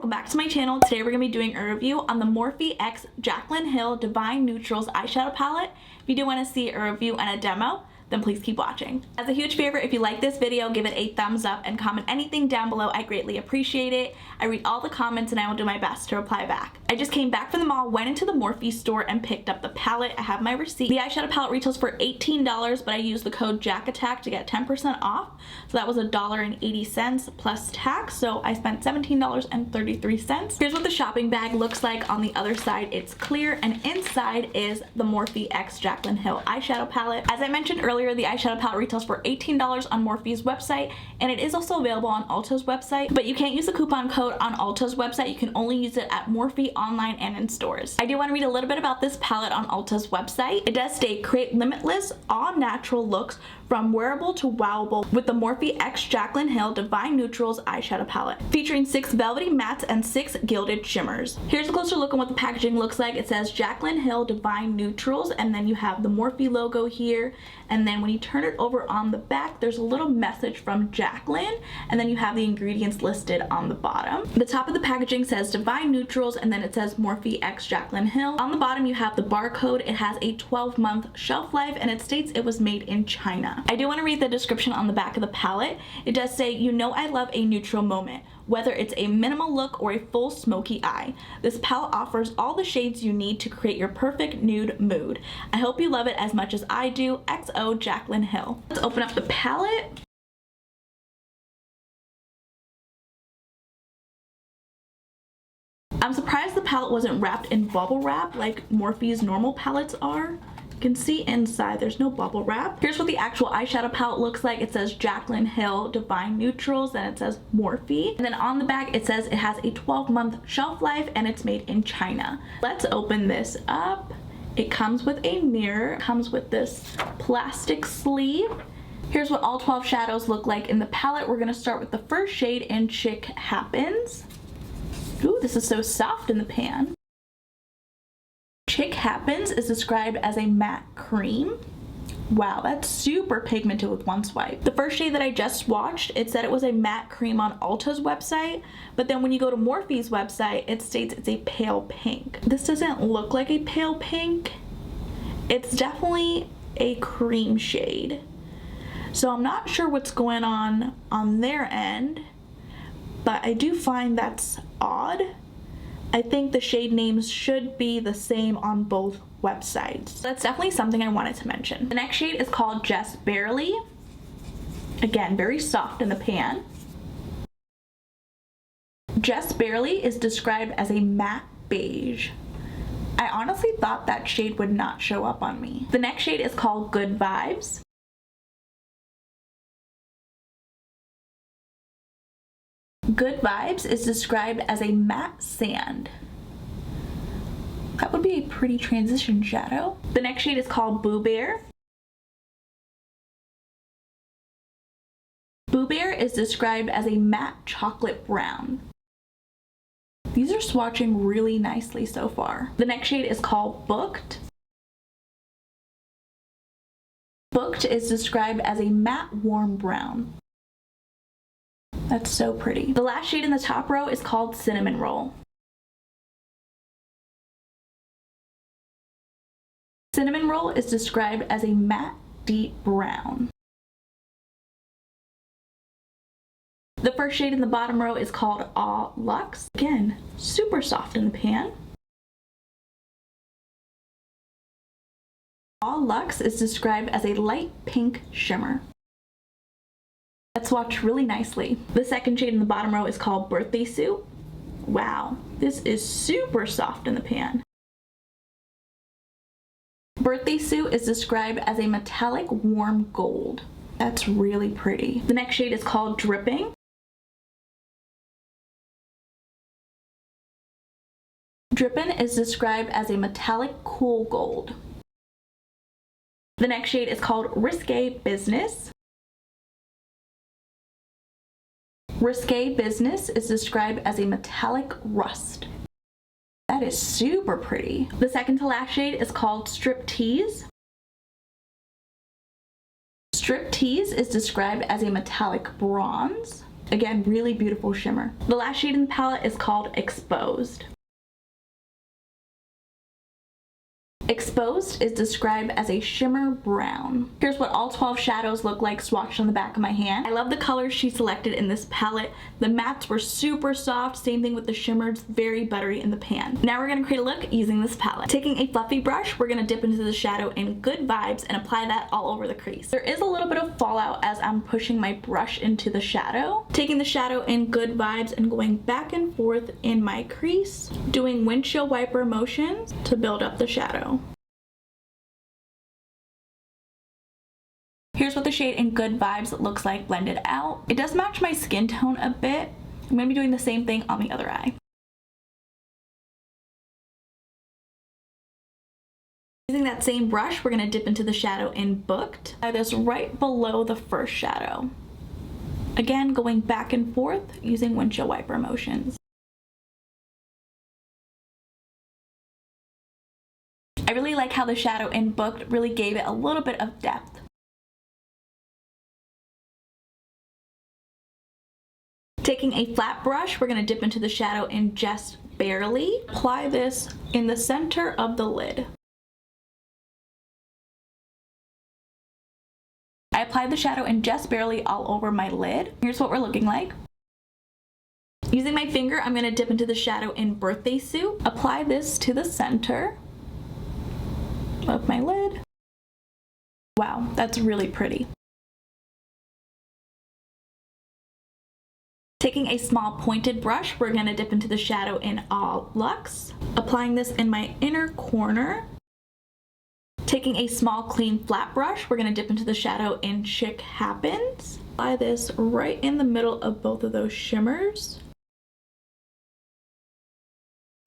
welcome back to my channel. Today we're going to be doing a review on the Morphe x Jaclyn Hill Divine Neutrals eyeshadow palette. If you do want to see a review and a demo, then please keep watching. As a huge favor, if you like this video, give it a thumbs up and comment anything down below. I greatly appreciate it. I read all the comments and I will do my best to reply back. I just came back from the mall, went into the Morphe store and picked up the palette. I have my receipt. The eyeshadow palette retails for $18, but I used the code JACATTACK to get 10% off. So that was $1.80 plus tax. So I spent $17.33. Here's what the shopping bag looks like. On the other side, it's clear, and inside is the Morphe x Jaclyn Hill eyeshadow palette. As I mentioned earlier, the eyeshadow palette retails for $18 on Morphe's website, and it is also available on Ulta's website, but you can't use the coupon code on Ulta's website. You can only use it at Morphe online and in stores. I do want to read a little bit about this palette on Ulta's website. It does state, create limitless, all natural looks from wearable to wowable with the Morphe x Jaclyn Hill Divine Neutrals eyeshadow palette, featuring 6 velvety mattes and 6 gilded shimmers. Here's a closer look at what the packaging looks like. It says Jaclyn Hill Divine Neutrals, and then you have the Morphe logo here, and then when you turn it over on the back, there's a little message from Jaclyn, and then you have the ingredients listed on the bottom. The top of the packaging says Divine Neutrals, and then it says Morphe x Jaclyn Hill. On the bottom, you have the barcode. It has a 12-month shelf life, and it states it was made in China. I do want to read the description on the back of the palette. It does say, you know I love a neutral moment, whether it's a minimal look or a full smoky eye. This palette offers all the shades you need to create your perfect nude mood. I hope you love it as much as I do. XO Jaclyn Hill. Let's open up the palette. I'm surprised the palette wasn't wrapped in bubble wrap like Morphe's normal palettes are. You can see inside there's no bubble wrap. Here's what the actual eyeshadow palette looks like. It says Jaclyn Hill Divine Neutrals, then it says Morphe, and then on the back it says it has a 12-month shelf life and it's made in China. Let's open this up. It comes with a mirror, it comes with this plastic sleeve. Here's what all 12 shadows look like in the palette. We're gonna start with the first shade in Chick Happens. Ooh, this is so soft in the pan. Chick Happens is described as a matte cream. Wow, that's super pigmented with one swipe. The first shade that I just swatched, it said it was a matte cream on Ulta's website, but then when you go to Morphe's website, it states it's a pale pink. This doesn't look like a pale pink. It's definitely a cream shade. So I'm not sure what's going on their end, but I do find that's odd. I think the shade names should be the same on both websites. That's definitely something I wanted to mention. The next shade is called Just Barely. Again, very soft in the pan. Just Barely is described as a matte beige. I honestly thought that shade would not show up on me. The next shade is called Good Vibes. Good Vibes is described as a matte sand. That would be a pretty transition shadow. The next shade is called Boo Bear. Boo Bear is described as a matte chocolate brown. These are swatching really nicely so far. The next shade is called Booked. Booked is described as a matte warm brown. That's so pretty. The last shade in the top row is called Cinnamon Roll. Cinnamon Roll is described as a matte deep brown. The first shade in the bottom row is called Aw Luxe. Again, super soft in the pan. Aw Luxe is described as a light pink shimmer. That swatched really nicely. The second shade in the bottom row is called Birthday Suit. Wow, this is super soft in the pan. Birthday Suit is described as a metallic warm gold. That's really pretty. The next shade is called Dripping. Drippin' is described as a metallic cool gold. The next shade is called Risque Business. Risque Business is described as a metallic rust. That is super pretty. The second to last shade is called Strip Tease. Strip Tease is described as a metallic bronze. Again, really beautiful shimmer. The last shade in the palette is called Exposed. Exposed is described as a shimmer brown. Here's what all 12 shadows look like swatched on the back of my hand. I love the colors she selected in this palette. The mattes were super soft, same thing with the shimmers, very buttery in the pan. Now we're gonna create a look using this palette. Taking a fluffy brush, we're gonna dip into the shadow in Good Vibes and apply that all over the crease. There is a little bit of fallout as I'm pushing my brush into the shadow. Taking the shadow in Good Vibes and going back and forth in my crease, doing windshield wiper motions to build up the shadow. Here's what the shade in Good Vibes looks like blended out. It does match my skin tone a bit. I'm going to be doing the same thing on the other eye. Using that same brush, we're going to dip into the shadow in Booked. Apply this right below the first shadow. Again, going back and forth using windshield wiper motions. I really like how the shadow in Booked really gave it a little bit of depth. Taking a flat brush, we're going to dip into the shadow in Just Barely. Apply this in the center of the lid. I applied the shadow in Just Barely all over my lid. Here's what we're looking like. Using my finger, I'm going to dip into the shadow in Birthday Suit. Apply this to the center of my lid. Wow, that's really pretty. Taking a small pointed brush, we're going to dip into the shadow in All Luxe. Applying this in my inner corner. Taking a small clean flat brush, we're going to dip into the shadow in Chick Happens. Apply this right in the middle of both of those shimmers.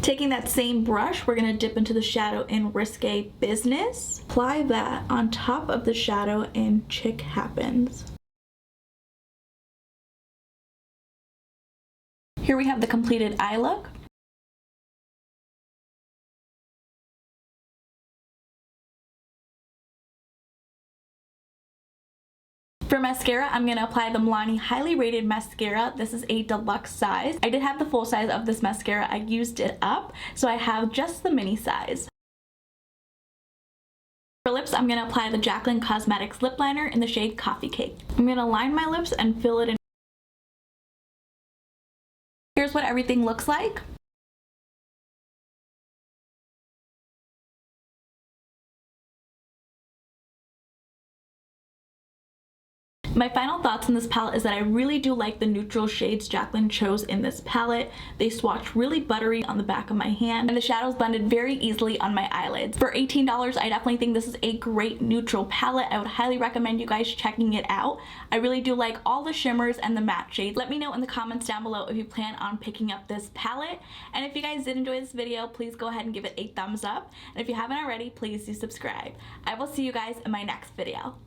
Taking that same brush, we're going to dip into the shadow in Risque Business. Apply that on top of the shadow in Chick Happens. Here we have the completed eye look. For mascara, I'm going to apply the Milani Highly Rated Mascara. This is a deluxe size. I did have the full size of this mascara. I used it up, so I have just the mini size. For lips, I'm going to apply the Jaclyn Cosmetics Lip Liner in the shade Coffee Cake. I'm going to line my lips and fill it in. Here's what everything looks like. My final thoughts on this palette is that I really do like the neutral shades Jaclyn chose in this palette. They swatched really buttery on the back of my hand, and the shadows blended very easily on my eyelids. For $18, I definitely think this is a great neutral palette. I would highly recommend you guys checking it out. I really do like all the shimmers and the matte shades. Let me know in the comments down below if you plan on picking up this palette. And if you guys did enjoy this video, please go ahead and give it a thumbs up. And if you haven't already, please do subscribe. I will see you guys in my next video.